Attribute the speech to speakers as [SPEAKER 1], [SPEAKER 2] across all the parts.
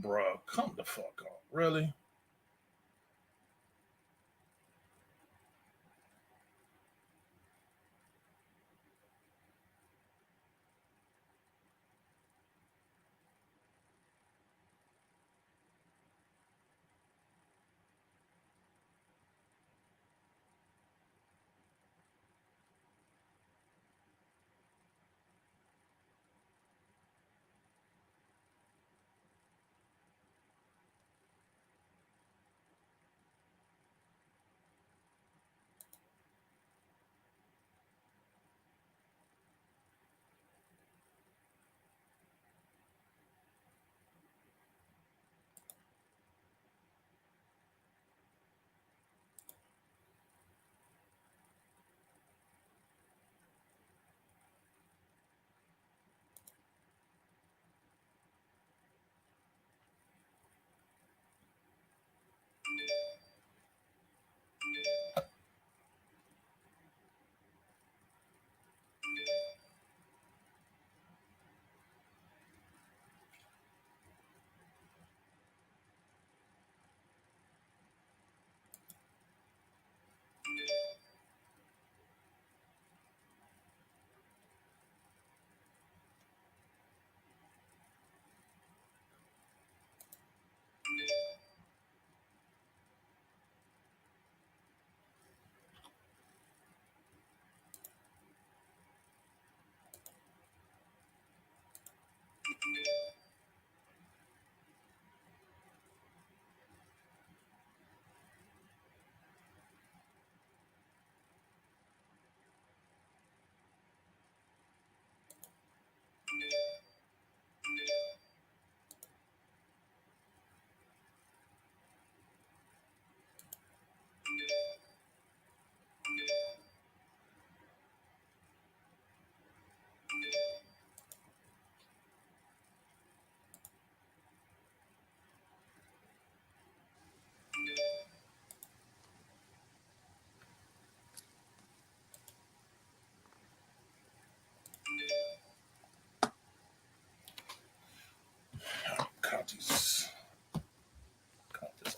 [SPEAKER 1] Bruh, come the fuck up. Really? Cut this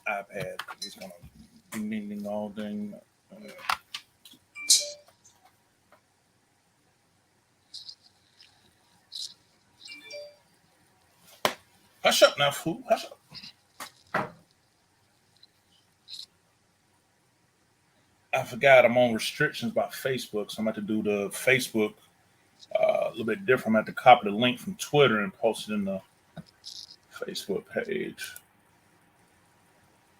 [SPEAKER 1] iPad because it's gonna ding ding ding all ding. Hush up now, fool. Hush up. I forgot I'm on restrictions by Facebook, so I'm about to do the Facebook a little bit different. I'm going to copy the link from Twitter and post it in the Facebook page.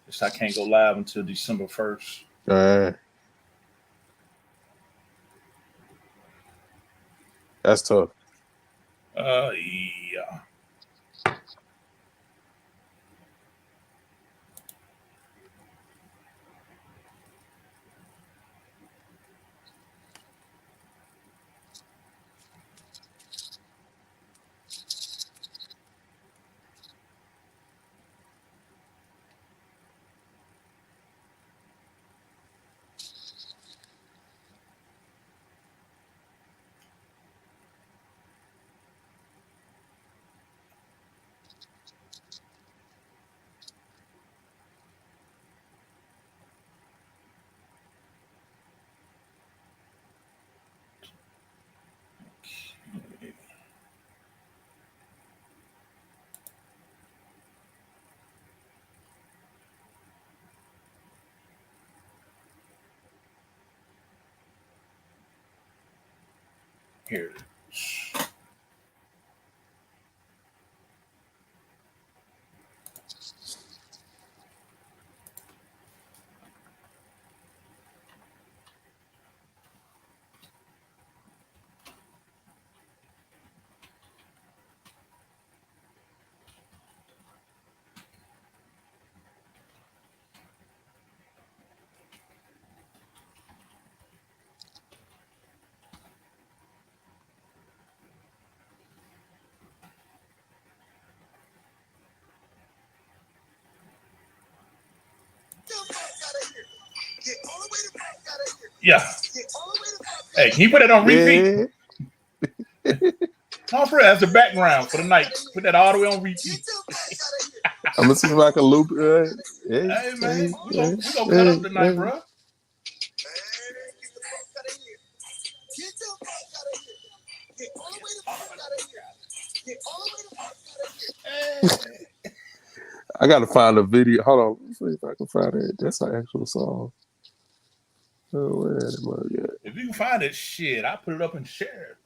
[SPEAKER 1] Just I can't go live until December 1st.
[SPEAKER 2] That's tough.
[SPEAKER 1] Yeah. Here it is. Yeah. Hey, can you put that on repeat? No, for that's the background for the night. Put that all the way on repeat.
[SPEAKER 2] I'm gonna see if I can loop it. Hey,
[SPEAKER 1] Hey man, we
[SPEAKER 2] hey,
[SPEAKER 1] gonna cut up
[SPEAKER 2] hey,
[SPEAKER 1] tonight,
[SPEAKER 2] hey.
[SPEAKER 1] bro.
[SPEAKER 2] I gotta find a video. Hold on, let's see if I can find it. That's an actual song. Oh, where is it?
[SPEAKER 1] If you can find it, shit, I put it up and share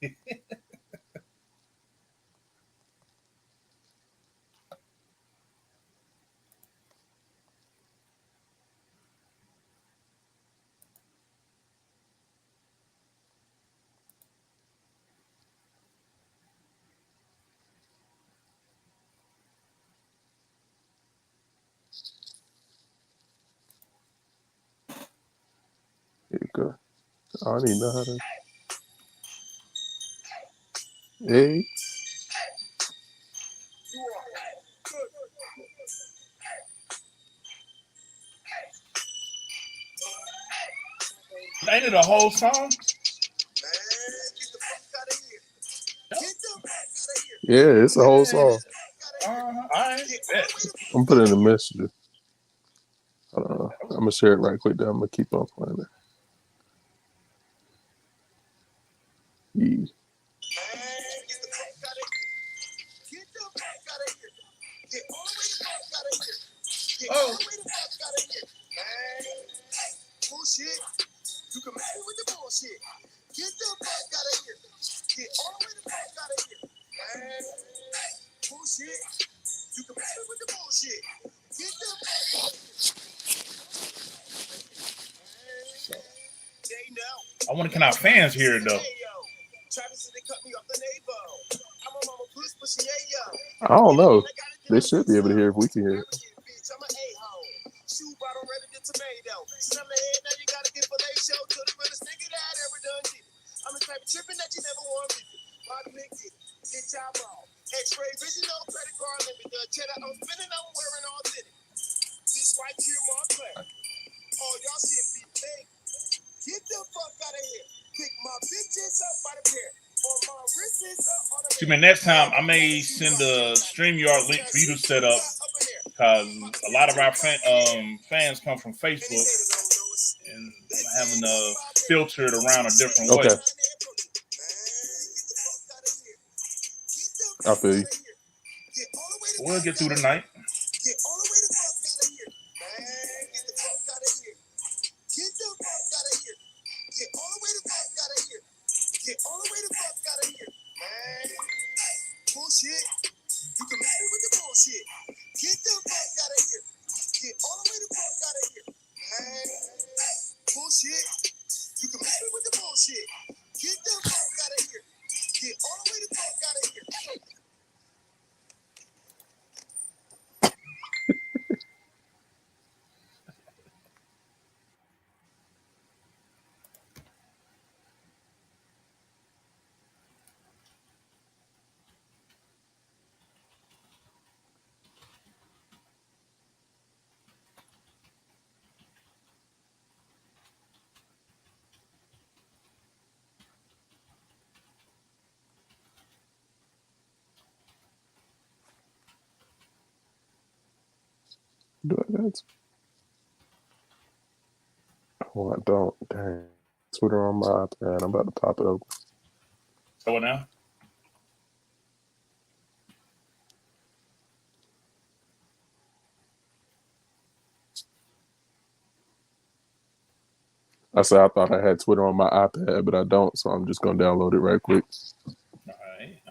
[SPEAKER 1] it.
[SPEAKER 2] Here you go. I don't even know how to. Hey,
[SPEAKER 1] Ain't it a whole song?
[SPEAKER 2] yeah, it's a whole song.
[SPEAKER 1] All right. Bet.
[SPEAKER 2] I'm putting in a message. Hold on. I'm gonna share it right quick. Then I'm gonna keep on playing it. Yeah.
[SPEAKER 1] Oh, I wonder can our fans hear it though?
[SPEAKER 2] I don't know. They should be able to hear if we can hear it.
[SPEAKER 1] See, man, next time I may send a StreamYard link for you to set up because a lot of our fans come from Facebook and having to filter it around a different way.
[SPEAKER 2] Okay. I feel you.
[SPEAKER 1] We'll get through the night.
[SPEAKER 2] Do I got to? Oh, I don't. Dang. Twitter on my iPad. I'm about to pop it open.
[SPEAKER 1] So what now?
[SPEAKER 2] I said I thought I had Twitter on my iPad, but I don't, so I'm just gonna download it right quick.
[SPEAKER 1] All right.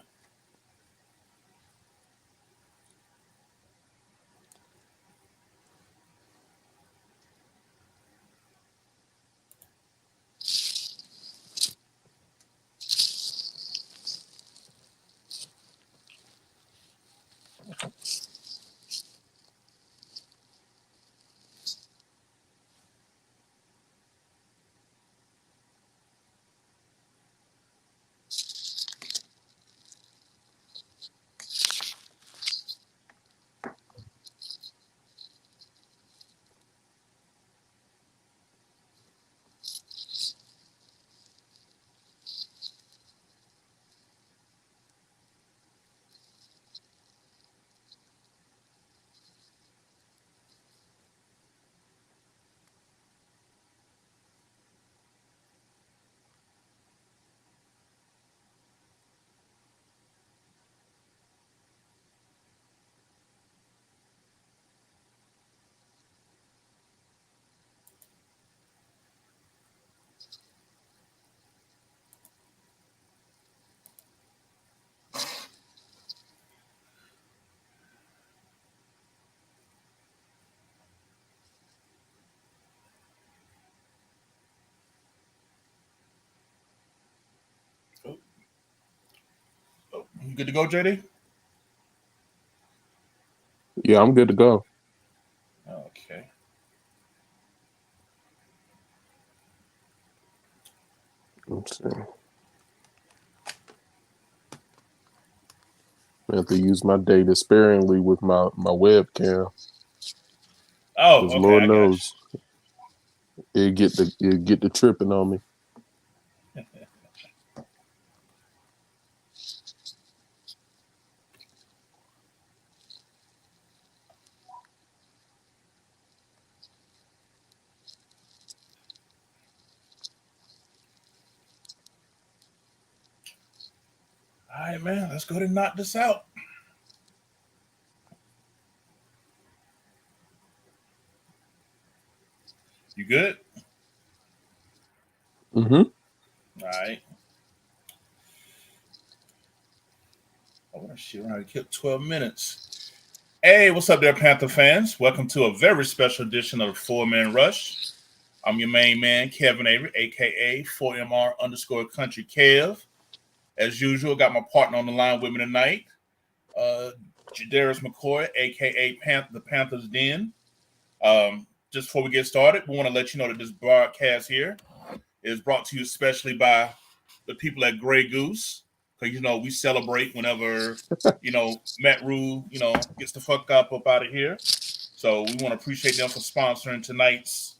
[SPEAKER 1] good to go, JD?
[SPEAKER 2] Yeah, I'm good to go.
[SPEAKER 1] Okay.
[SPEAKER 2] Let's see. I have to use my data sparingly with my webcam,
[SPEAKER 1] Oh,
[SPEAKER 2] because
[SPEAKER 1] okay,
[SPEAKER 2] Lord
[SPEAKER 1] I got
[SPEAKER 2] knows it get the tripping on me.
[SPEAKER 1] you. All right, man. Let's go ahead and knock this out. You good?
[SPEAKER 2] Mm-hmm.
[SPEAKER 1] All right. I want to shit around. Kept 12 minutes. Hey, what's up there, Panther fans? Welcome to a very special edition of the Four Man Rush. I'm your main man, Kevin Avery, aka 4MR underscore country Kev. As usual, got my partner on the line with me tonight, uh, Jadarius McCoy, aka the Panthers Den. Just before we get started, we want to let you know that this broadcast here is brought to you especially by the people at Grey Goose, because we celebrate whenever Matt Rhule gets the fuck up out of here. So we want to appreciate them for sponsoring tonight's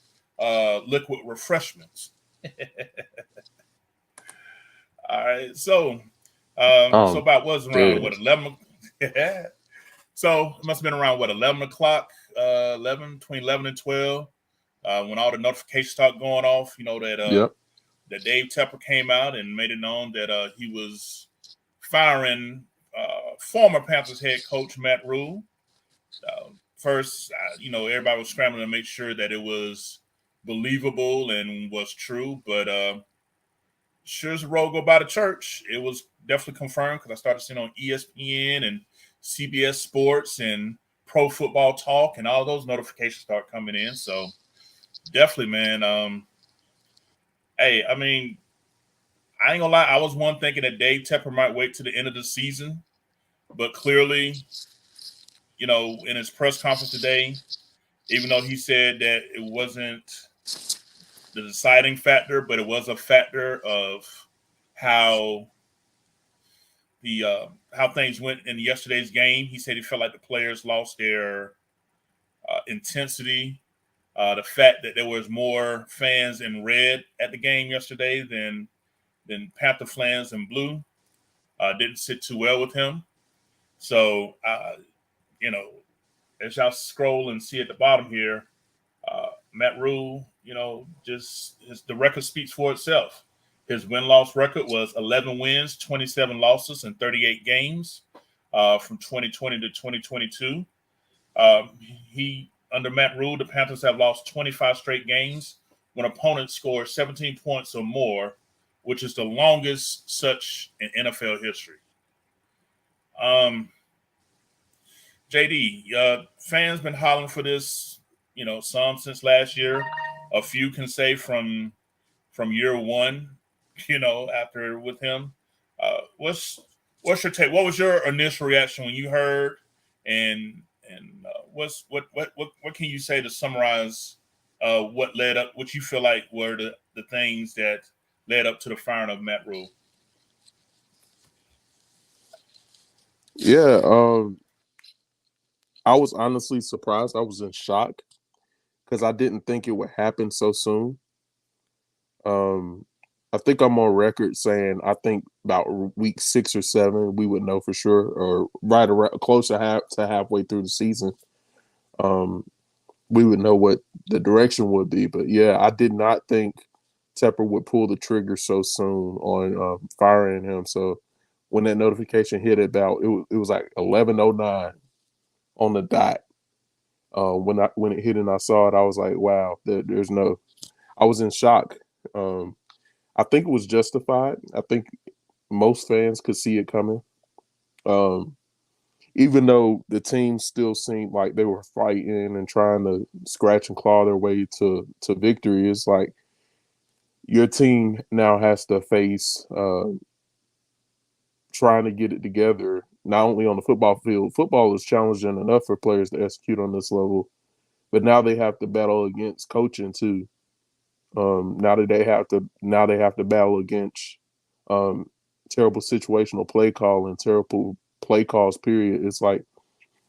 [SPEAKER 1] liquid refreshments. All right, so
[SPEAKER 2] Oh,
[SPEAKER 1] about was around
[SPEAKER 2] dead.
[SPEAKER 1] what 11. So it must have been around what 11 o'clock, 11 between 11 and 12, when all the notifications start going off.
[SPEAKER 2] Yep.
[SPEAKER 1] That Dave Tepper came out and made it known that he was firing former Panthers head coach Matt Rhule. First, everybody was scrambling to make sure that it was believable and was true, but sure as the road go by the church, it was definitely confirmed because I started seeing on ESPN and CBS Sports and Pro Football Talk, and all those notifications start coming in. So definitely, man. Hey, I mean, I ain't gonna lie. I was one thinking that Dave Tepper might wait to the end of the season, but clearly, in his press conference today, even though he said that it wasn't the deciding factor, but it was a factor of how how things went in yesterday's game. He said he felt like the players lost their intensity. The fact that there was more fans in red at the game yesterday than Panther fans in blue didn't sit too well with him. So you know, as y'all scroll and see at the bottom here, Matt Rhule, the record speaks for itself. His win loss record was 11 wins, 27 losses, and 38 games from 2020 to 2022. He Under Matt Rhule, the Panthers have lost 25 straight games when opponents score 17 points or more, which is the longest such in NFL history. Um, JD, fans been hollering for this, some since last year. A few can say from year one, after with him. What's your take? What was your initial reaction when you heard, and what can you say to summarize what led up? What you feel like were the things that led up to the firing of Matt Rhule?
[SPEAKER 2] Yeah. I was honestly surprised. I was in shock because I didn't think it would happen so soon. Um, I think I'm on record saying I think about week 6 or 7 we would know for sure, or right around close to halfway through the season, um, we would know what the direction would be. But yeah, I did not think Tepper would pull the trigger so soon on firing him. So when that notification hit about it was like 11:09 on the dot. When it hit and I saw it, I was like, wow, there's no. I was in shock. Um, I think it was justified. I think most fans could see it coming. Um, Even though the team still seemed like they were fighting and trying to scratch and claw their way to victory, it's like your team now has to face trying to get it together, not only on the football field. Football is challenging enough for players to execute on this level, but now they have to battle against coaching too. Now they have to battle against terrible situational play call and terrible play calls. Period. It's like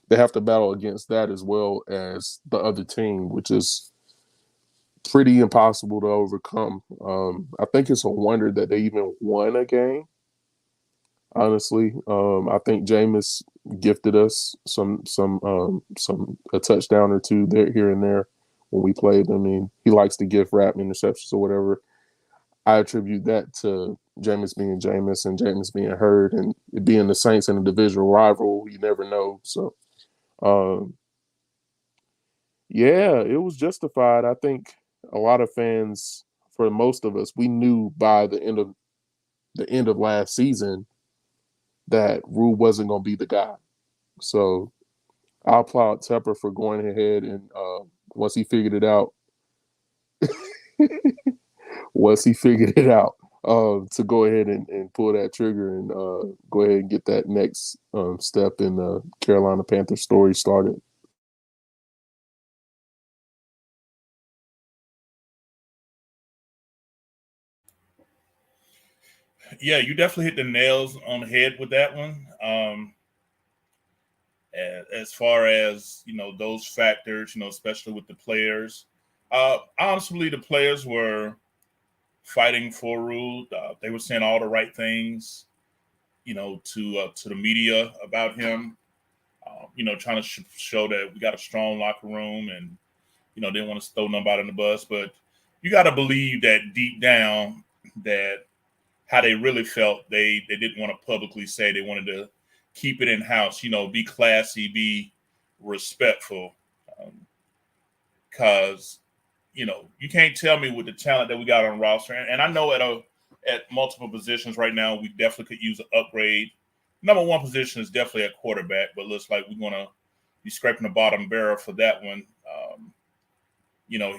[SPEAKER 2] they have to battle against that as well as the other team, which is pretty impossible to overcome. I think it's a wonder that they even won a game. Honestly, I think Jameis gifted us some a touchdown or two there here and there when we played. I mean, he likes to give rap interceptions or whatever. I attribute that to Jameis being Jameis and Jameis being hurt and it being the Saints and a divisional rival. You never know. So, um, yeah, it was justified. I think a lot of fans, for most of us, we knew by the end of last season that Rhule wasn't going to be the guy. So I applaud Tepper for going ahead and once he figured it out, to go ahead and pull that trigger and go ahead and get that next step in the Carolina Panthers story started.
[SPEAKER 1] Yeah, you definitely hit the nails on the head with that one. As far as those factors, especially with the players, honestly, the players were fighting for Rhule. They were saying all the right things, to the media about him. Trying to show that we got a strong locker room and didn't want to throw nobody in the bus. But you got to believe that deep down that how they really felt, they didn't want to publicly say. They wanted to keep it in house, be classy, be respectful. Because you can't tell me with the talent that we got on roster, and I know at multiple positions right now, we definitely could use an upgrade. Number one position is definitely at quarterback, but looks like we're gonna be scraping the bottom barrel for that one.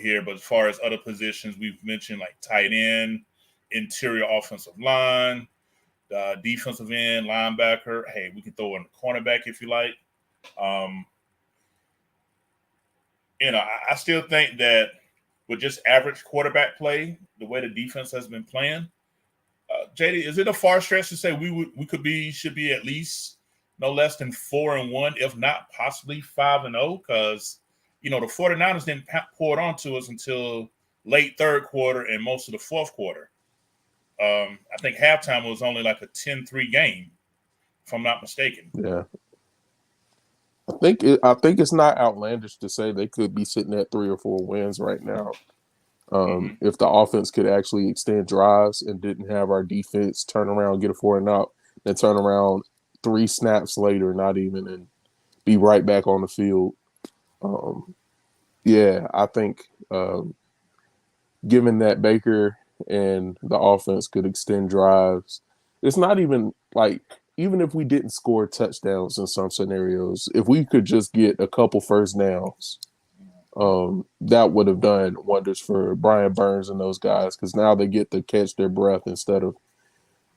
[SPEAKER 1] Here, but as far as other positions, we've mentioned like tight end, interior offensive line, defensive end, linebacker. Hey, we can throw in a cornerback if you like. Um, I still think that with just average quarterback play, the way the defense has been playing, JD, is it a far stretch to say should be at least no less than 4-1, if not possibly 5-0? Because the 49ers didn't pour it onto us until late third quarter and most of the fourth quarter. I think halftime was only like a 10-3 game, if I'm not mistaken.
[SPEAKER 2] Yeah, I think it's not outlandish to say they could be sitting at 3 or 4 wins right now. If the offense could actually extend drives and didn't have our defense turn around, get a 4-and-out, then turn around 3 snaps later, not even, and be right back on the field. Yeah, I think given that Baker and the offense could extend drives, it's not even like, even if we didn't score touchdowns in some scenarios, if we could just get a couple first downs, that would have done wonders for Brian Burns and those guys, because now they get to catch their breath instead of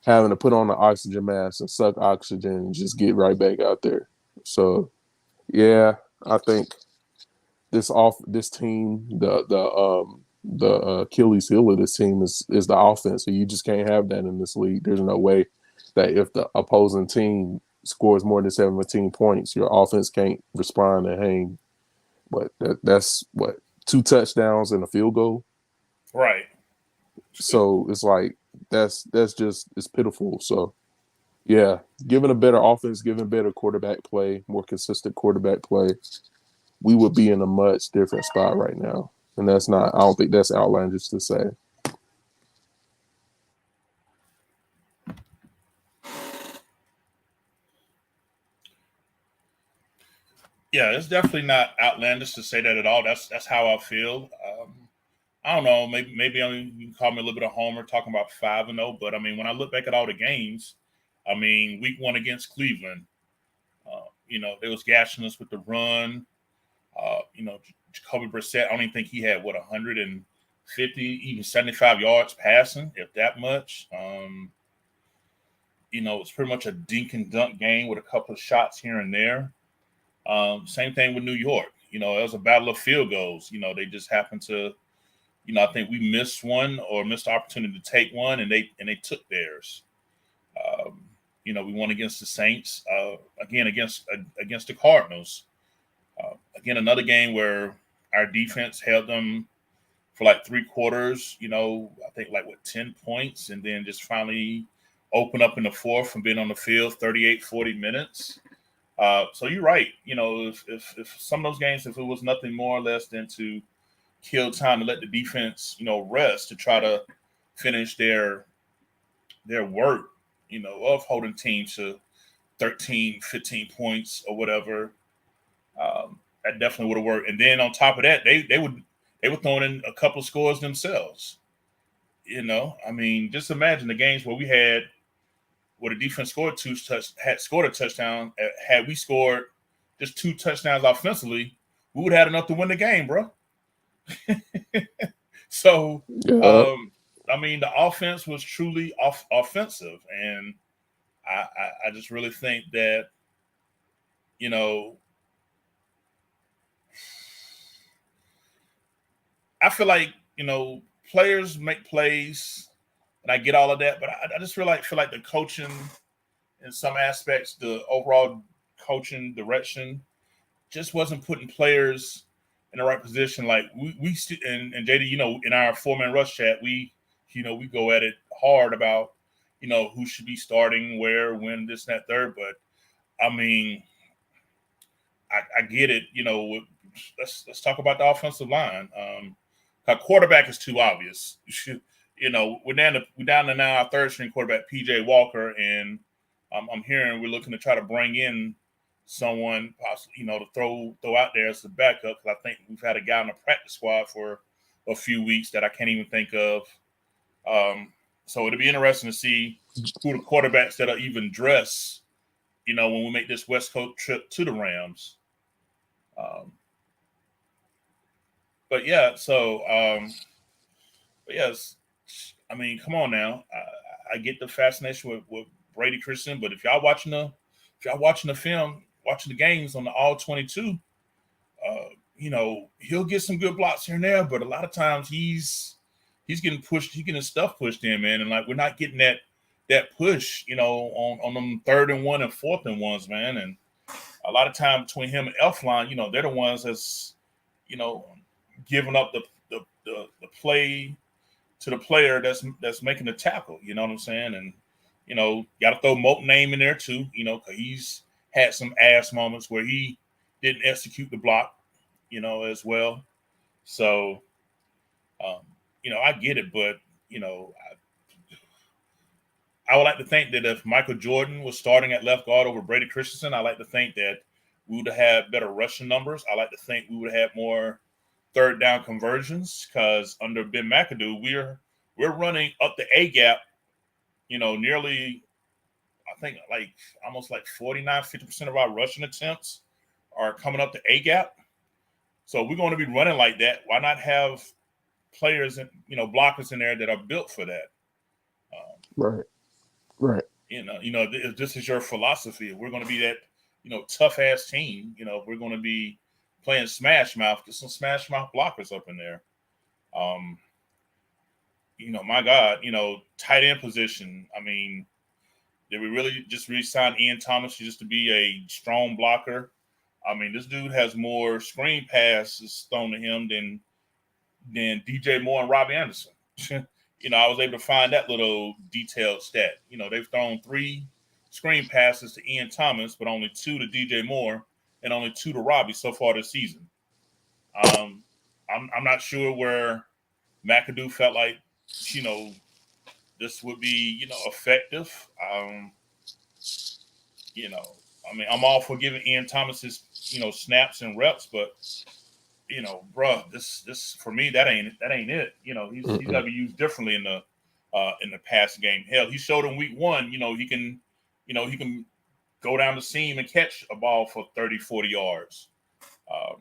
[SPEAKER 2] having to put on the oxygen mask and suck oxygen and just get right back out there. So yeah, I think this team, the Achilles heel of this team is the offense. So you just can't have that in this league. There's no way that if the opposing team scores more than 17 points, your offense can't respond and hang. But that's what, 2 touchdowns and a field goal.
[SPEAKER 1] Right.
[SPEAKER 2] So it's like that's just, it's pitiful. So yeah, given a better offense, given better quarterback play, more consistent quarterback play, we would be in a much different spot right now. And I don't think that's outlandish to say.
[SPEAKER 1] Yeah, it's definitely not outlandish to say that at all. That's how I feel. I don't know. Maybe you can call me a little bit of homer talking about 5-0, but I mean, when I look back at all the games, I mean, week one against Cleveland, they was gashing us with the run. Jacoby Brissett, I don't even think he had 150, even 75 yards passing, if that much. it's pretty much a dink and dunk game with a couple of shots here and there. Same thing with New York. It was a battle of field goals. They just happened to, I think we missed one or missed the opportunity to take one, and they took theirs. We won against the Saints, again against the Cardinals. Again, another game where our defense held them for like 3 quarters. I think like 10 points, and then just finally open up in the fourth from being on the field 38, 40 minutes. So you're right. If some of those games, if it was nothing more or less than to kill time to let the defense, rest to try to finish their work, of holding teams to 13, 15 points or whatever, that definitely would have worked. And then on top of that, they were throwing in a couple of scores themselves. Just imagine the games where the defense scored had scored a touchdown. Had we scored just 2 touchdowns offensively, we would have had enough to win the game, bro. So, the offense was truly offensive, and I just really think that, I feel like, players make plays, and I get all of that, but I just feel like the coaching in some aspects, the overall coaching direction just wasn't putting players in the right position. Like and JD, in our 4-man rush chat, we go at it hard about, who should be starting where, when, this, and that, third. But I get it. Let's talk about the offensive line. Our quarterback is too obvious. We're down to now our third string quarterback, PJ Walker, and I'm hearing we're looking to try to bring in someone possibly, to throw out there as a backup, because I think we've had a guy on the practice squad for a few weeks that I can't even think of. So it'll be interesting to see who the quarterbacks that are even dressed, when we make this West Coast trip to the Rams. But yes, come on now. I get the fascination with Brady Christian, but if y'all watching the film, watching the games on the all 22, he'll get some good blocks here and there, but a lot of times he's getting pushed, he's getting his stuff pushed in, man, and like we're not getting that push, on them 3rd and 1 and 4th and 1s, man, and a lot of time between him and Elfline, they're the ones that's, giving up the play to the player that's making the tackle. You know what I'm saying? And got to throw Moat name in there too. Because he's had some ass moments where he didn't execute the block. As well. So, I get it, but I would like to think that if Michael Jordan was starting at left guard over Brady Christensen, I like to think that we would have had better rushing numbers. I like to think we would have had more 3rd down conversions, because under Ben McAdoo, we're running up the A gap, nearly, I think like almost like 49-50% of our rushing attempts are coming up the A gap. So we're going to be running like that. Why not have players and blockers in there that are built for that?
[SPEAKER 2] Right.
[SPEAKER 1] If this is your philosophy, if we're going to be that tough ass team, if we're going to be playing smash mouth, get some smash mouth blockers up in there. My God, tight end position. Did we really just re-sign Ian Thomas just to be a strong blocker? This dude has more screen passes thrown to him than DJ Moore and Robbie Anderson. I was able to find that little detailed stat. They've thrown 3 screen passes to Ian Thomas, but only 2 to DJ Moore and only 2 to Robbie so far this season. I'm not sure where McAdoo felt like, this would be, effective. I'm all for giving Ian Thomas his, snaps and reps, but bruh, this for me that ain't it. He's got to be used differently in the pass game. Hell, he showed in week 1, he can go down the seam and catch a ball for 30, 40 yards. I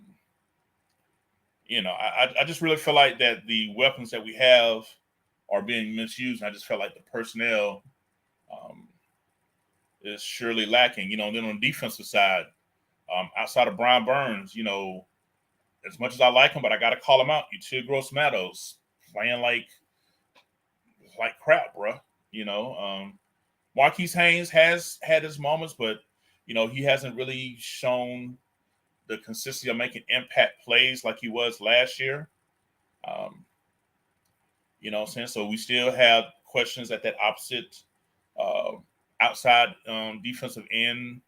[SPEAKER 1] just really feel like that the weapons that we have are being misused. And I just felt like the personnel is surely lacking. And then on the defensive side, outside of Brian Burns, as much as I like him, but I got to call him out. Util Gross-Matos playing like crap, bro. Marquise Haynes has had his moments, but he hasn't really shown the consistency of making impact plays like he was last year. What I'm saying? So we still have questions at that opposite uh, outside defensive end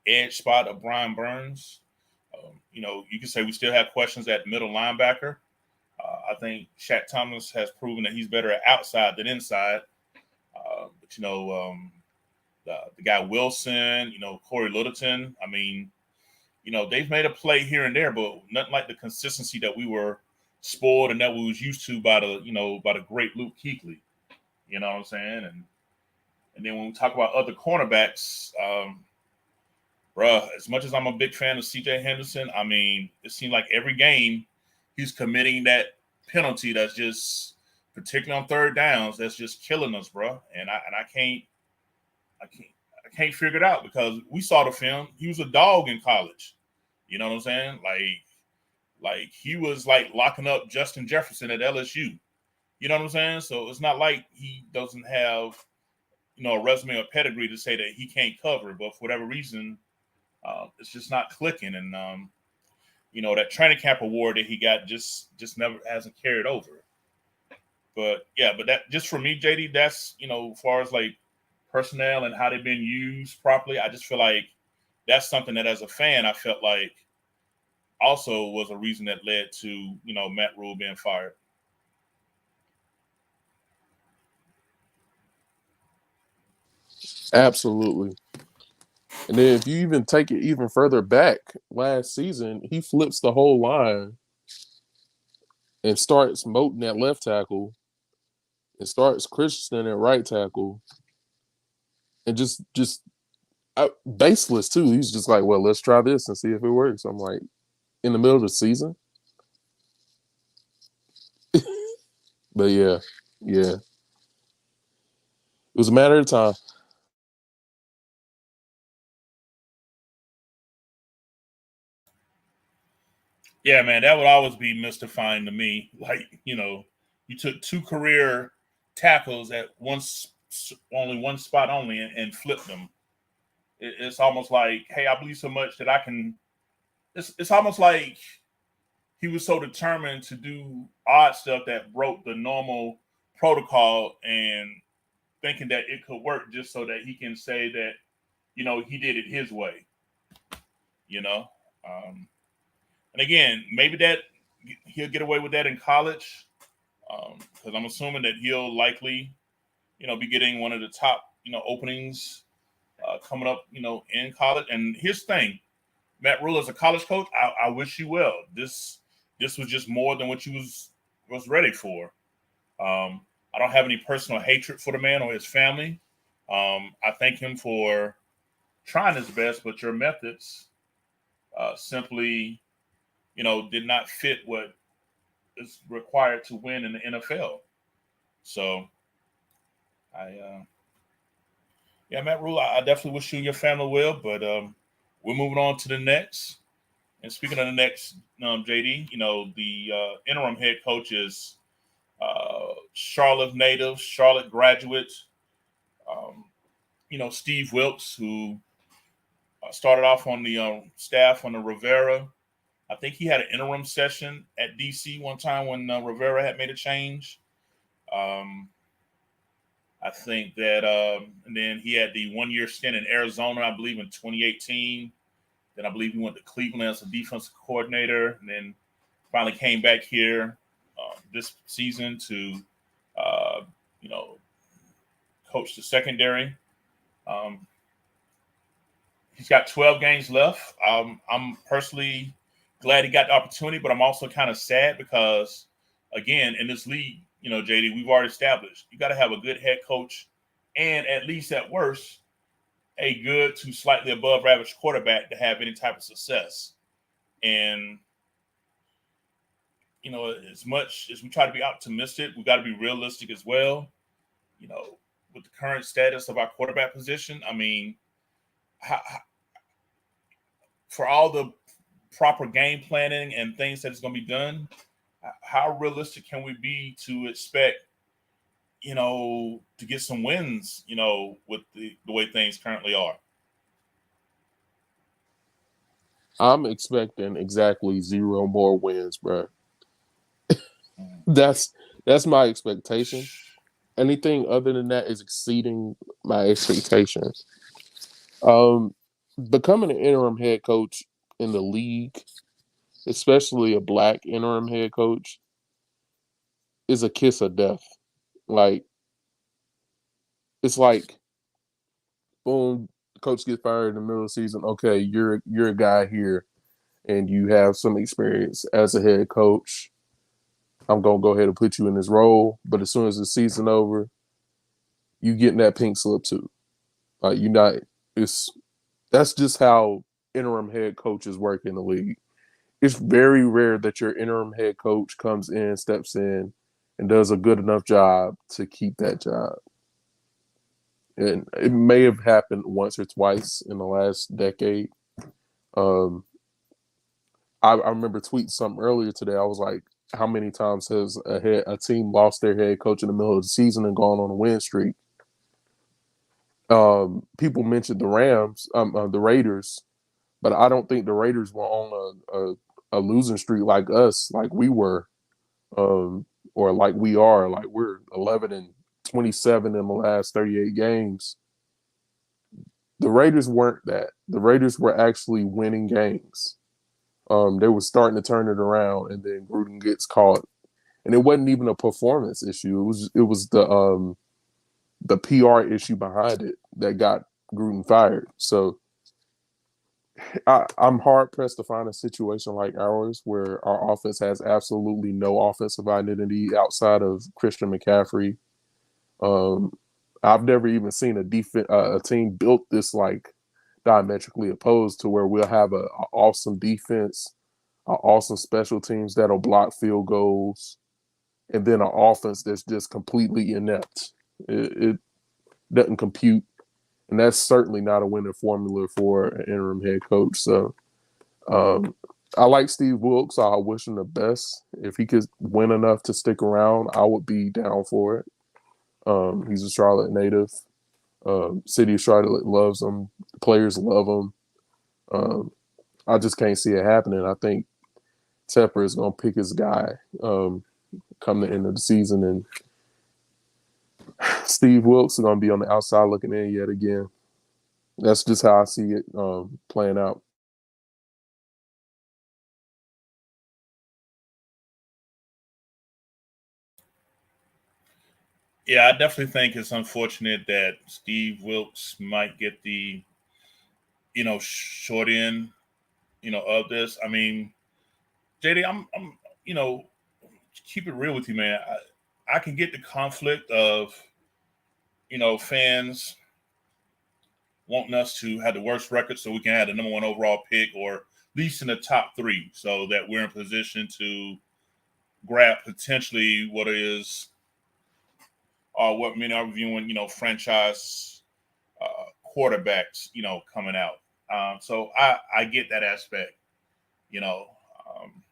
[SPEAKER 1] edge spot of Brian Burns. You can say we still have questions at middle linebacker. I think Shaq Thomas has proven that he's better at outside than inside. The guy Wilson, Corey Littleton. I mean, they've made a play here and there, but nothing like the consistency that we were spoiled and that we was used to by the great Luke Kuechly. You know what I'm saying? And then when we talk about other cornerbacks, as much as I'm a big fan of CJ Henderson, I mean, it seems like every game he's committing that penalty that's just, particularly on third downs, that's just killing us, bro. And I can't figure it out because we saw the film. He was a dog in college. You know what I'm saying? Like he was like locking up Justin Jefferson at LSU. You know what I'm saying? So it's not like he doesn't have, a resume or pedigree to say that he can't cover, but for whatever reason, it's just not clicking. And that training camp award that he got just never hasn't carried over. But that just for me, JD, that's as far as like personnel and how they've been used properly. I just feel like that's something that as a fan I felt like also was a reason that led to Matt Rhule being fired.
[SPEAKER 2] Absolutely. And then if you even take it even further back, last season, he flips the whole line and starts Moten at left tackle and starts Christensen at right tackle. And just baseless too. He's just like, well, let's try this and see if it works. I'm like, in the middle of the season? But yeah. It was a matter of time.
[SPEAKER 1] Yeah, man, that would always be mystifying to me. Like, you took two career tackles at only one spot only and flipped them. It's almost like, hey, I believe so much that I can. It's almost like he was so determined to do odd stuff that broke the normal protocol and thinking that it could work just so that he can say that, he did it his way. You know, and again, maybe that he'll get away with that in college because I'm assuming that he'll likely, be getting one of the top, openings coming up, in college. And here's the thing, Matt Rhule as a college coach, I wish you well. This was just more than what you was ready for. I don't have any personal hatred for the man or his family. I thank him for trying his best, but your methods simply, did not fit what is required to win in the NFL. So, Matt Rhule, I definitely wish you and your family well, but we're moving on to the next. And speaking of the next, JD, the interim head coach is Charlotte native, Charlotte graduate, um, Steve Wilkes, who started off on the staff on the Rivera. I think he had an interim session at DC one time when Rivera had made a change. Um, I think that, and then he had the 1 year stint in Arizona, I believe, in 2018. Then I believe he went to Cleveland as a defensive coordinator, and then finally came back here this season to, uh, you know, coach the secondary. Um, he's got 12 games left. I'm personally glad he got the opportunity, but I'm also kind of sad because, again, in this league, JD, we've already established you got to have a good head coach and at least at worst, a good to slightly above average quarterback to have any type of success. And, as much as we try to be optimistic, we got to be realistic as well. With the current status of our quarterback position, I mean, for all the proper game planning and things that is going to be done, how realistic can we be to expect, to get some wins, with the way things currently are?
[SPEAKER 2] I'm expecting exactly 0 more wins, bro. That's my expectation. Anything other than that is exceeding my expectations. Becoming an interim head coach in the league, especially a black interim head coach, is a kiss of death. Like, it's like, boom, coach gets fired in the middle of the season. Okay, you're a guy here, and you have some experience as a head coach. I'm gonna go ahead and put you in this role. But as soon as the season over, you getting that pink slip too. Like, you not. It's That's just how interim head coaches work in the league. It's very rare that your interim head coach comes in, steps in, and does a good enough job to keep that job. And it may have happened once or twice in the last decade. Um, I remember tweeting something earlier today. I was like, how many times has a team lost their head coach in the middle of the season and gone on a win streak? People mentioned the Raiders, but I don't think the Raiders were on a losing streak like us, like we were, or like we are. Like, we're 11-27 in the last 38 games. The Raiders weren't that. The Raiders were actually winning games. They were starting to turn it around, and then Gruden gets caught, and it wasn't even a performance issue. It was the PR issue behind it that got Gruden fired. So I'm hard pressed to find a situation like ours where our offense has absolutely no offensive identity outside of Christian McCaffrey. Um, I've never even seen a team built this like diametrically opposed to where we'll have a awesome defense, awesome special teams that'll block field goals, and then an offense that's just completely inept. It doesn't compute, and that's certainly not a winning formula for an interim head coach. So I like Steve Wilkes. I wish him the best. If he could win enough to stick around, I would be down for it. He's a Charlotte native. City of Charlotte loves him. The players love him. I just can't see it happening. I think Tepper is going to pick his guy come the end of the season, and Steve Wilkes is going to be on the outside looking in yet again. That's just how I see it playing out.
[SPEAKER 1] Yeah, I definitely think it's unfortunate that Steve Wilkes might get the, short end, of this. I mean, JD, I'm, keep it real with you, man. I can get the conflict of, fans wanting us to have the worst record so we can have the number one overall pick, or at least in the top three, so that we're in position to grab potentially what is, what many are viewing, franchise quarterbacks, coming out. So I get that aspect, you know, um,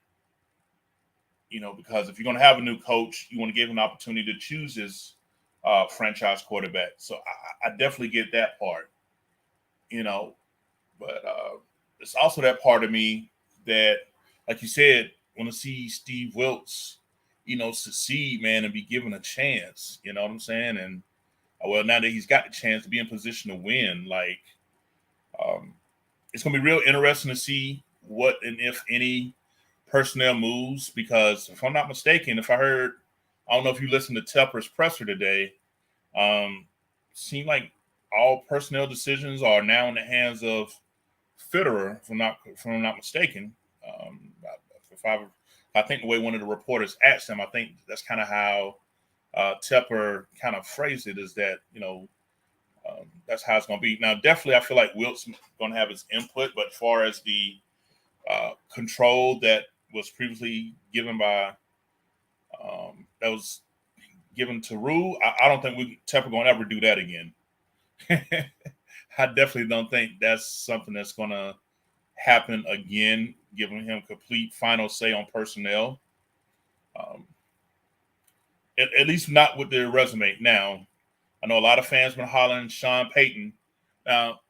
[SPEAKER 1] because if you're going to have a new coach, you want to give him an opportunity to choose his franchise quarterback. So I definitely get that part, you know, but it's also that part of me that, like you said, want to see Steve Wilkes, succeed, man, and be given a chance. You know what I'm saying? And well, now that he's got the chance to be in position to win, like, um, it's going to be real interesting to see what and if any personnel moves. Because if I'm not mistaken, if I heard, I don't know if you listened to Tepper's presser today, seemed like all personnel decisions are now in the hands of Fitterer, if I'm not mistaken. Um, if I think the way one of the reporters asked him, I think that's kind of how Tepper kind of phrased it, is that that's how it's going to be. Now, definitely, I feel like Wilt's going to have his input, but as far as the control that was previously given by that was given to Rhule, I don't think Tepper going to ever do that again. I definitely don't think that's something that's going to happen again, giving him complete final say on personnel. Um, at least not with their resume. Now, I know a lot of fans been hollering Sean Payton. Now,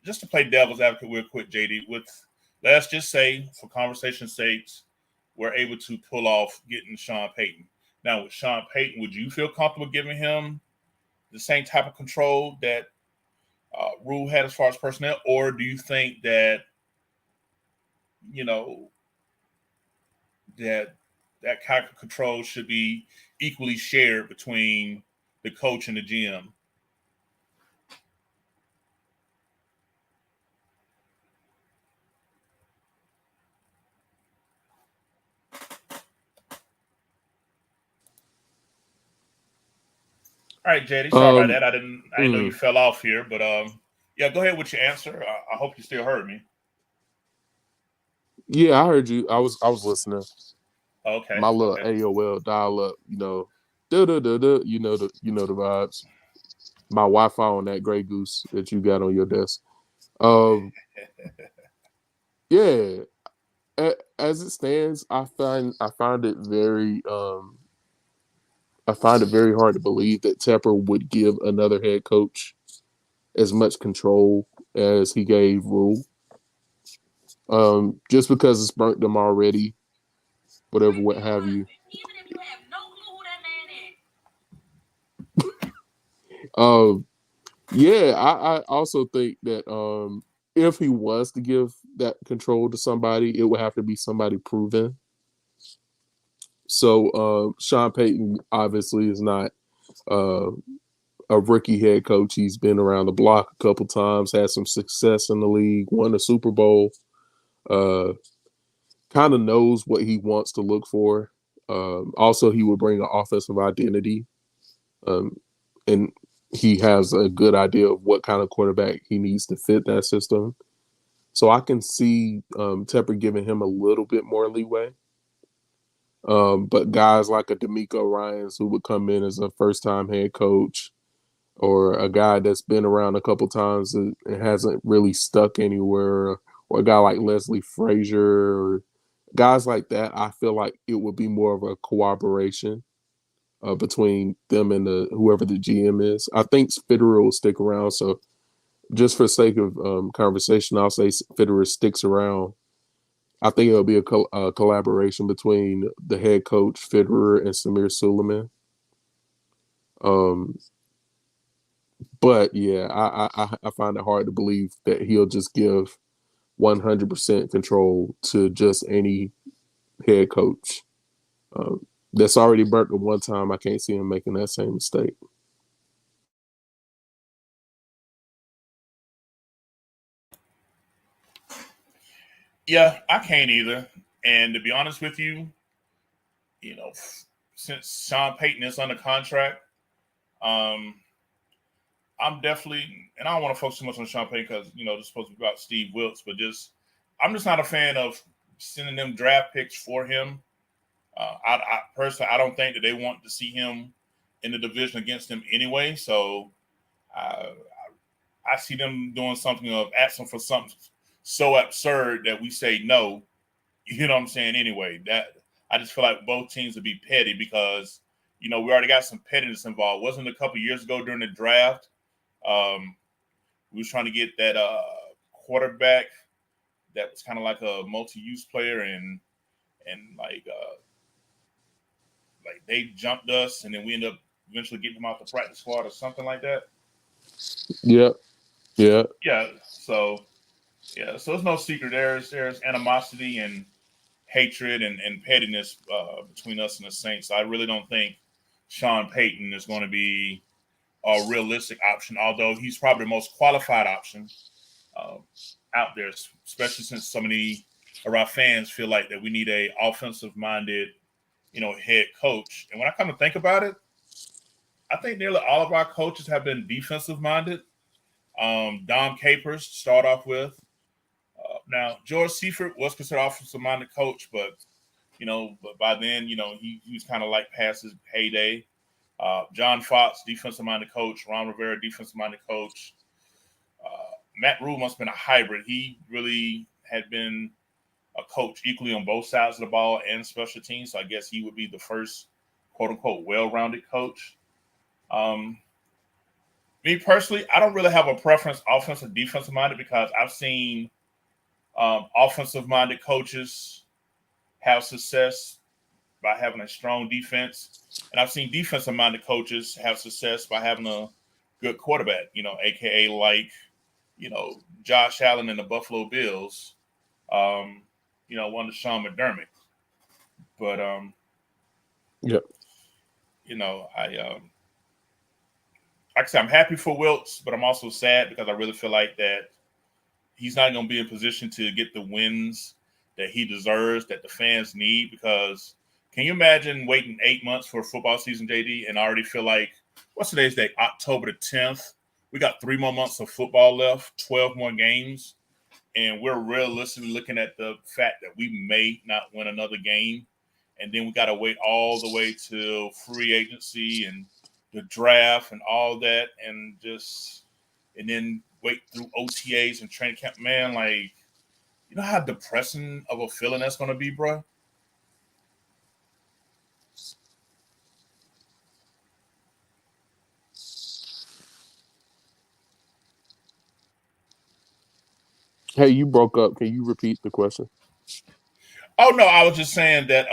[SPEAKER 1] just to play devil's advocate real quick, JD, with let's just say for conversation's sakes, we're able to pull off getting Sean Payton. Now, with Sean Payton, would you feel comfortable giving him the same type of control that Rhule had as far as personnel, or do you think that you know that that kind of control should be equally shared between the coach and the GM? All right, JD. Sorry about
[SPEAKER 2] Um,
[SPEAKER 1] that. I didn't know you
[SPEAKER 2] mm,
[SPEAKER 1] fell off here, but yeah, go ahead with your answer. I hope you still heard me.
[SPEAKER 2] yeah, I heard you. I was listening.
[SPEAKER 1] Okay,
[SPEAKER 2] My little
[SPEAKER 1] okay.
[SPEAKER 2] AOL dial up, duh, duh, duh, duh, you know the vibes. My Wi-Fi on that Grey Goose that you got on your desk. Um, yeah, as it stands, I find it very hard to believe that Tepper would give another head coach as much control as he gave Rule. Just because it's burnt them already, whatever, what have you. Um, yeah, I also think that if he was to give that control to somebody, it would have to be somebody proven. So Sean Payton obviously is not uh, a rookie head coach. He's been around the block a couple times, had some success in the league, won a Super Bowl. Uh, kind of knows what he wants to look for. Also, he will bring an offensive identity, um, and he has a good idea of what kind of quarterback he needs to fit that system. So I can see Tepper giving him a little bit more leeway. But guys like a D'Amico Ryans who would come in as a first-time head coach, or a guy that's been around a couple times and hasn't really stuck anywhere, or a guy like Leslie Frazier, or guys like that, I feel like it would be more of a cooperation between them and whoever the GM is. I think Fitterer will stick around. So just for sake of conversation, I'll say Fitterer sticks around. I think it'll be a collaboration between the head coach Fitterer and Samir Suleiman. Um, but yeah, I find it hard to believe that he'll just give 100% control to just any head coach. That's already burnt him one time. I can't see him making that same mistake.
[SPEAKER 1] Yeah, I can't either. And to be honest with you, since Sean Payton is under contract, um, I'm definitely, and I don't want to focus too much on Sean Payton because this is supposed to be about Steve Wilkes, but I'm just not a fan of sending them draft picks for him. I personally, I don't think that they want to see him in the division against them anyway. So I, I see them doing something of asking for something so absurd that we say no. You know what I'm saying? Anyway, that I just feel like both teams would be petty because we already got some pettiness involved. Wasn't it a couple years ago during the draft? Um, we was trying to get that quarterback that was kind of like a multi-use player, and like they jumped us, and then we ended up eventually getting him off the practice squad or something like that.
[SPEAKER 2] Yeah, yeah,
[SPEAKER 1] Yeah. So so it's no secret. There's animosity and hatred and pettiness between us and the Saints. I really don't think Sean Payton is going to be a realistic option, although he's probably the most qualified option uh, out there, especially since so many of our fans feel like that we need a offensive minded, head coach. And when I come to think about it, I think nearly all of our coaches have been defensive minded. Dom Capers to start off with. Now George Seifert was considered offensive minded coach, but by then, he was kind of like past his heyday. John Fox, defensive minded coach. Ron Rivera, defensive minded coach. Matt Rhule must have been a hybrid. He really had been a coach equally on both sides of the ball and special teams. So I guess he would be the first quote unquote well-rounded coach. Um, Me personally, I don't really have a preference offensive defensive minded because I've seen offensive minded coaches have success by having a strong defense, and I've seen defensive minded coaches have success by having a good quarterback. AKA like Josh Allen and the Buffalo Bills. Um, one to Sean McDermott. But
[SPEAKER 2] Yep.
[SPEAKER 1] I like I said, I'm happy for Wilkes, but I'm also sad because I really feel like that he's not going to be in position to get the wins that he deserves, that the fans need. Because can you imagine waiting 8 months for a football season, JD, and I already feel like what's today's date? October the 10th. We got 3 more months of football left, 12 more games, and we're realistically looking at the fact that we may not win another game. And then we got to wait all the way to free agency and the draft and all that, and then wait through OTAs and training camp. Man, like, you know how depressing of a feeling that's going to be, bro?
[SPEAKER 2] Hey, you broke up. Can you repeat the question?
[SPEAKER 1] Oh no, I was just saying that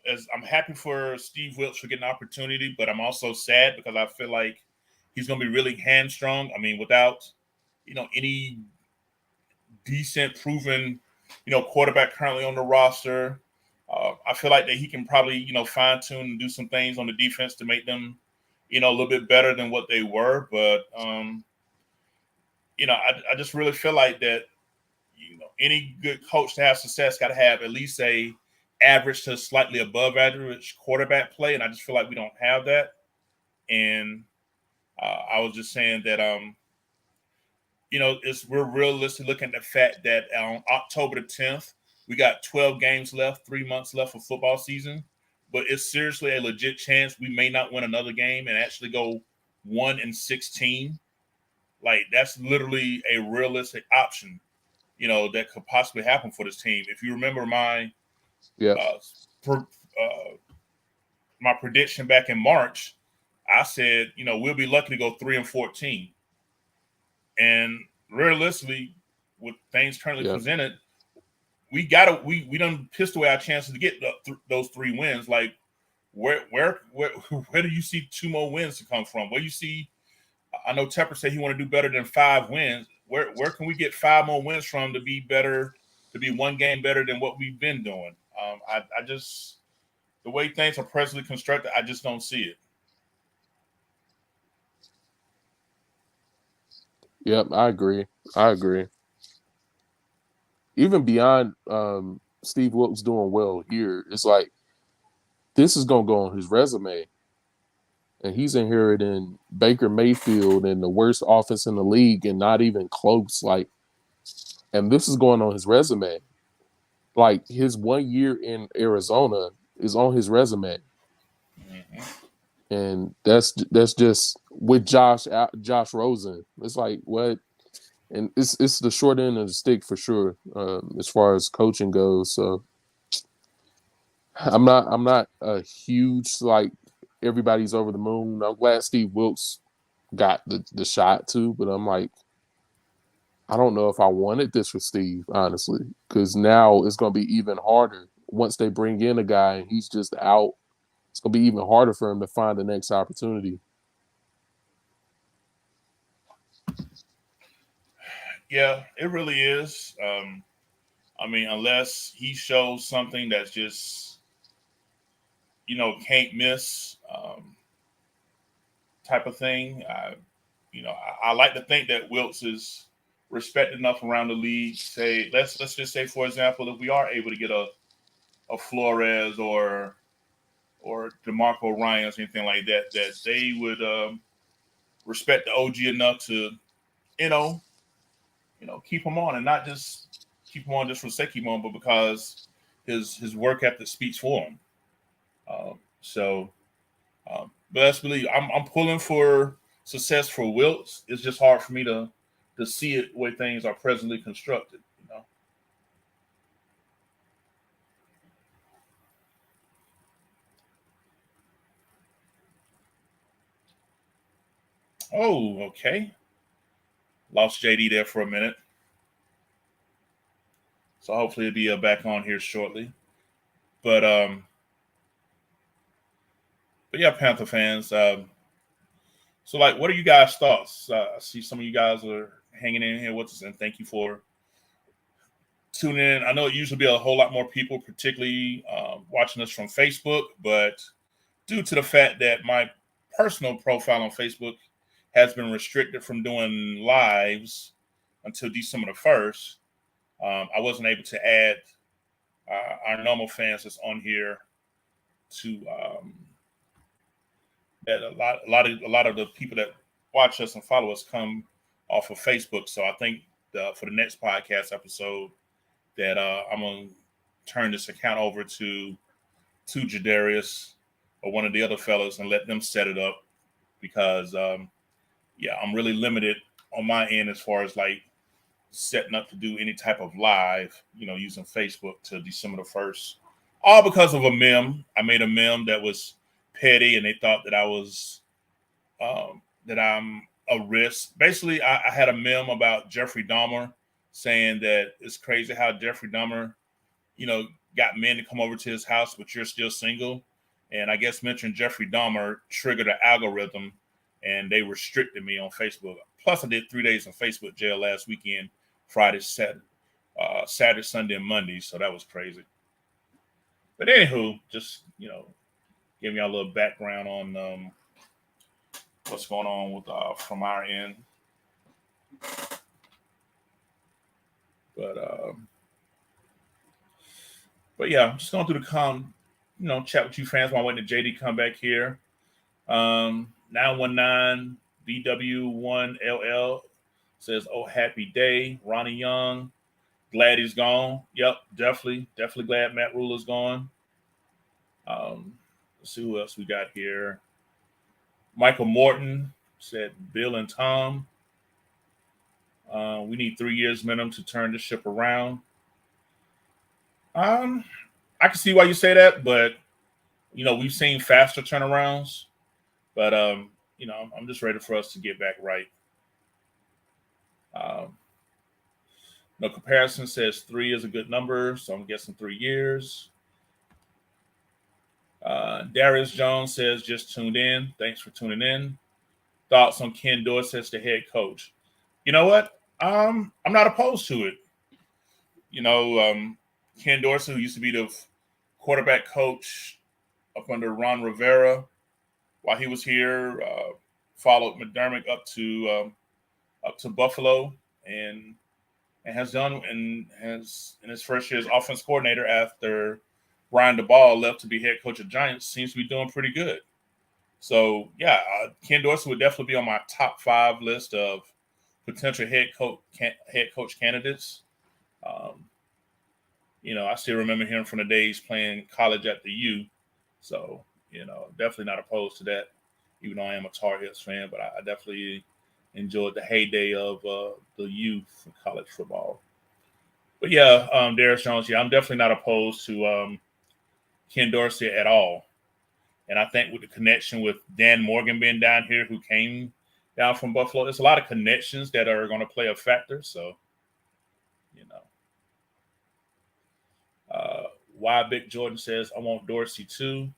[SPEAKER 1] as I'm happy for Steve Wilkes for getting an opportunity, but I'm also sad because I feel like he's going to be really hamstrung. I mean, without any decent, proven, quarterback currently on the roster, I feel like that he can probably fine tune and do some things on the defense to make them a little bit better than what they were. But I just really feel like that any good coach to have success got to have at least a average to slightly above average quarterback play, and I just feel like we don't have that. And I was just saying that we're realistic looking at the fact that on October the 10th we got 12 games left, 3 months left of football season, but it's seriously a legit chance we may not win another game and actually go 1-16. Like that's literally a realistic option that could possibly happen for this team. If you remember
[SPEAKER 2] Yeah.
[SPEAKER 1] uh, my prediction back in March, I said, we'll be lucky to go 3-14. And realistically, with things currently
[SPEAKER 2] Yeah.
[SPEAKER 1] presented, we done pissed away our chances to get those 3 wins. Like, where where do you see 2 more wins to come from? Where you see? I know Tepper said he want to do better than 5 wins. Where can we get 5 more wins from to be better, to be one game better than what we've been doing? I just the way things are presently constructed, I just don't see it.
[SPEAKER 2] Yep. I agree. I agree. Even beyond Steve Wilkes doing well here, it's like this is gonna go on his resume. And he's inheriting Baker Mayfield and the worst offense in the league and not even close. Like, and this is going on his resume. Like his 1 year in Arizona is on his resume.
[SPEAKER 1] Mm-hmm.
[SPEAKER 2] And that's just with Josh Rosen. It's like what, and it's the short end of the stick for sure, as far as coaching goes. So I'm not a huge like everybody's over the moon. I'm glad Steve Wilkes got the shot too, but I'm like, I don't know if I wanted this for Steve, honestly, because now it's going to be even harder once they bring in a guy and he's just out. It's going to be even harder for him to find the next opportunity.
[SPEAKER 1] Yeah, it really is. I mean, unless he shows something that's just can't miss type of thing. I like to think that Wilkes is respected enough around the league. Say, let's just say, for example, if we are able to get a Flores or DeMarco Ryans or anything like that, that they would respect the OG enough to you know keep him on and not just keep him on just for the sake of him on, but because his work ethic speaks for him. So, but let's believe I'm pulling for success for Wilkes. It's just hard for me to to see it the way things are presently constructed. Oh, okay. Lost JD there for a minute. So hopefully he'll be back on here shortly. But yeah, Panther fans. So like, what are you guys' thoughts? I see some of you guys are hanging in here with us, and thank you for tuning in. I know it usually be a whole lot more people, particularly watching us from Facebook, but due to the fact that my personal profile on Facebook has been restricted from doing lives until December the 1st, I wasn't able to add our normal fans that's on here to that a lot of the people that watch us and follow us come off of Facebook. So I think for the next podcast episode that I'm gonna turn this account over to Jadarius or one of the other fellas and let them set it up because yeah, I'm really limited on my end as far as like setting up to do any type of live, using Facebook till December the 1st. All because of a meme. I made a meme that was petty and they thought that I was that I'm a risk. Basically, I had a meme about Jeffrey Dahmer saying that it's crazy how Jeffrey Dahmer, got men to come over to his house, but you're still single. And I guess mentioning Jeffrey Dahmer triggered an algorithm and they restricted me on Facebook. Plus, I did 3 days in Facebook jail last weekend, Friday, Saturday, Sunday, and Monday. So that was crazy. But anywho, just, giving y'all a little background on what's going on with from our end. But but yeah, I'm just going through the chat with you fans while I'm waiting to JD come back here. 919 BW1LL says, "Oh, happy day, Ronnie Young. Glad he's gone." Yep, definitely glad Matt Rhule is gone. Let's see who else we got here. Michael Morton said, "Bill and Tom. We need 3 years minimum to turn the ship around." I can see why you say that, but we've seen faster turnarounds. But I'm just ready for us to get back right. No comparison says 3 is a good number, so I'm guessing 3 years. Darius Jones says just tuned in. Thanks for tuning in. Thoughts on Ken Dorsey as the head coach? You know what? I'm not opposed to it. Ken Dorsey, who used to be the quarterback coach up under Ron Rivera while he was here, followed McDermott up to Buffalo and has done and has in his first year as offense coordinator after Brian DeBall left to be head coach of Giants, seems to be doing pretty good. So yeah, Ken Dorsey would definitely be on my top 5 list of potential head coach candidates. I still remember him from the days playing college at the U. So, definitely not opposed to that, even though I am a Tar Heels fan, but I definitely enjoyed the heyday of the U for college football. But yeah, Darius Jones, yeah, I'm definitely not opposed to Ken Dorsey at all. And I think with the connection with Dan Morgan being down here, who came down from Buffalo, there's a lot of connections that are going to play a factor. So, why Big Jordan says, "I want Dorsey too."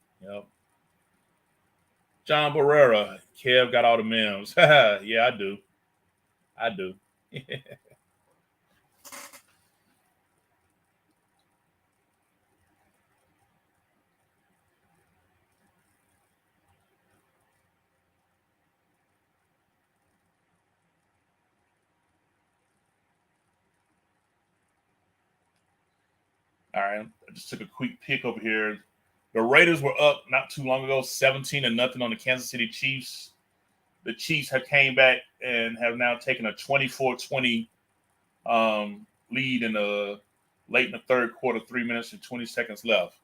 [SPEAKER 1] John Barrera, Kev got all the memes. Yeah, I do. All right, I just took a quick peek over here. The Raiders were up not too long ago, 17-0 on the Kansas City Chiefs. The Chiefs have came back and have now taken a 24-20 lead in the late in the third quarter, 3 minutes and 20 seconds left.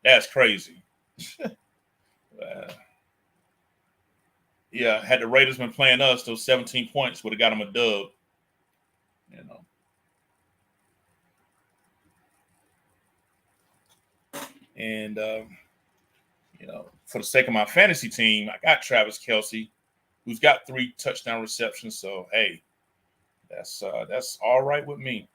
[SPEAKER 1] That's crazy. Yeah, had the Raiders been playing us, those 17 points would have got them a dub. You know, and for the sake of my fantasy team, I got Travis Kelce, who's got 3 touchdown receptions. So hey, that's all right with me.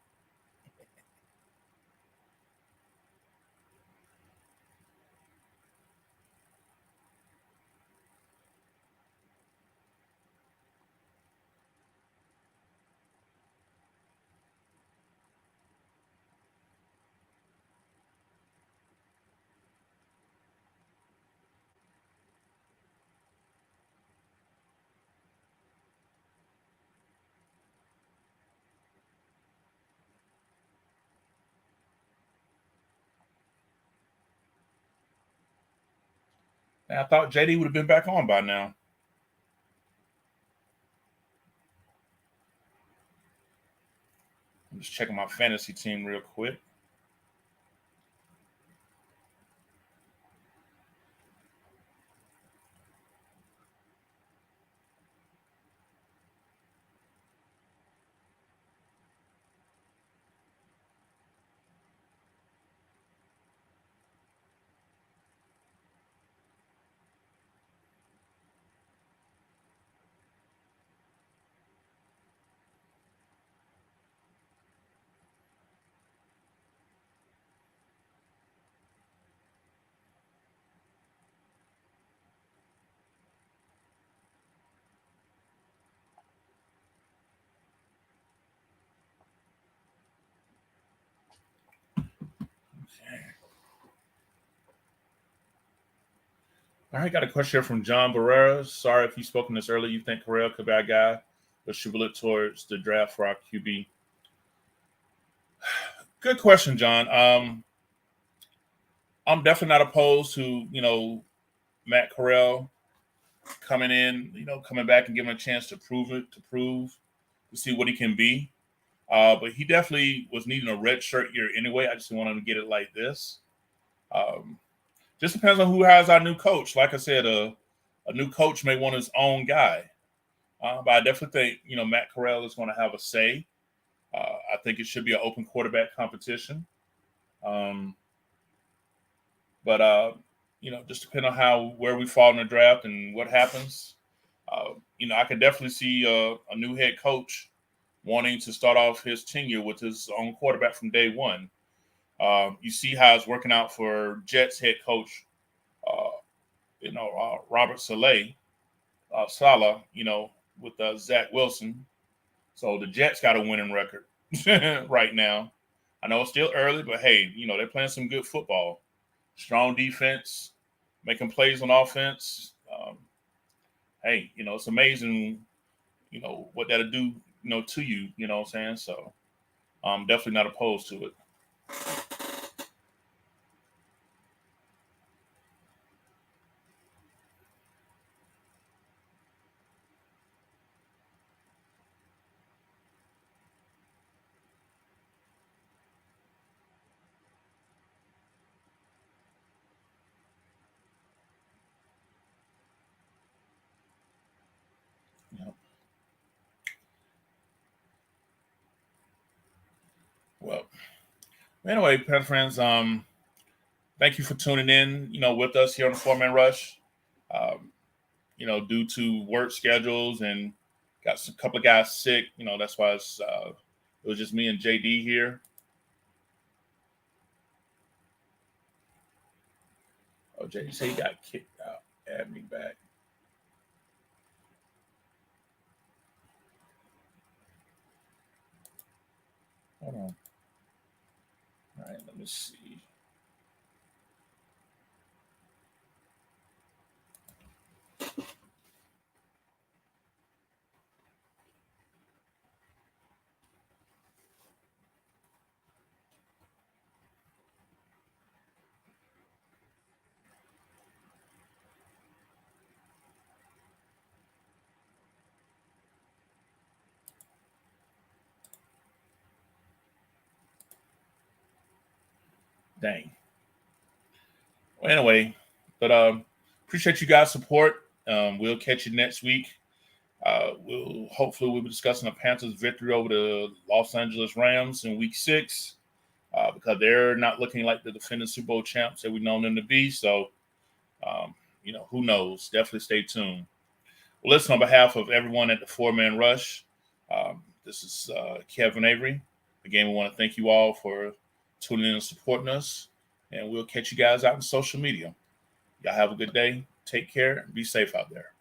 [SPEAKER 1] Now, I thought JD would have been back on by now. I'm just checking my fantasy team real quick. Okay. All right, got a question here from John Barrera. Sorry if you spoken this earlier. You think Corral could be our guy, but should we look towards the draft for our QB? Good question, John. I'm definitely not opposed to Matt Corral coming in, coming back and giving him a chance to to see what he can be. But he definitely was needing a red shirt year anyway. I just want him to get it like this. Um, just depends on who has our new coach. Like I said, a new coach may want his own guy. But I definitely think, Matt Corral is going to have a say. I think it should be an open quarterback competition. Um, but just depending on where we fall in the draft and what happens, I could definitely see a new head coach wanting to start off his tenure with his own quarterback from day one. You see how it's working out for Jets head coach, Robert Saleh, with Zach Wilson. So the Jets got a winning record right now. I know it's still early, but hey, they're playing some good football. Strong defense, making plays on offense. Hey, it's amazing, what that'll do, to you, you know what I'm saying? So I'm definitely not opposed to it. Yep. Well, anyway, pet friends, thank you for tuning in, with us here on the Four-Man Rush. Um, due to work schedules and got a couple of guys sick, that's why it was just me and JD here. Oh, JD said he got kicked out. Add me back. Hold on. All right, let me see. Dang. Well, anyway, but appreciate you guys' support. We'll catch you next week. We'll be discussing the Panthers' victory over the Los Angeles Rams in Week 6 because they're not looking like the defending Super Bowl champs that we've known them to be. So, who knows? Definitely stay tuned. Well, listen, on behalf of everyone at the Four Man Rush, this is Kevin Avery. Again, we want to thank you all for tuning in and supporting us, and we'll catch you guys out on social media. Y'all have a good day. Take care and be safe out there.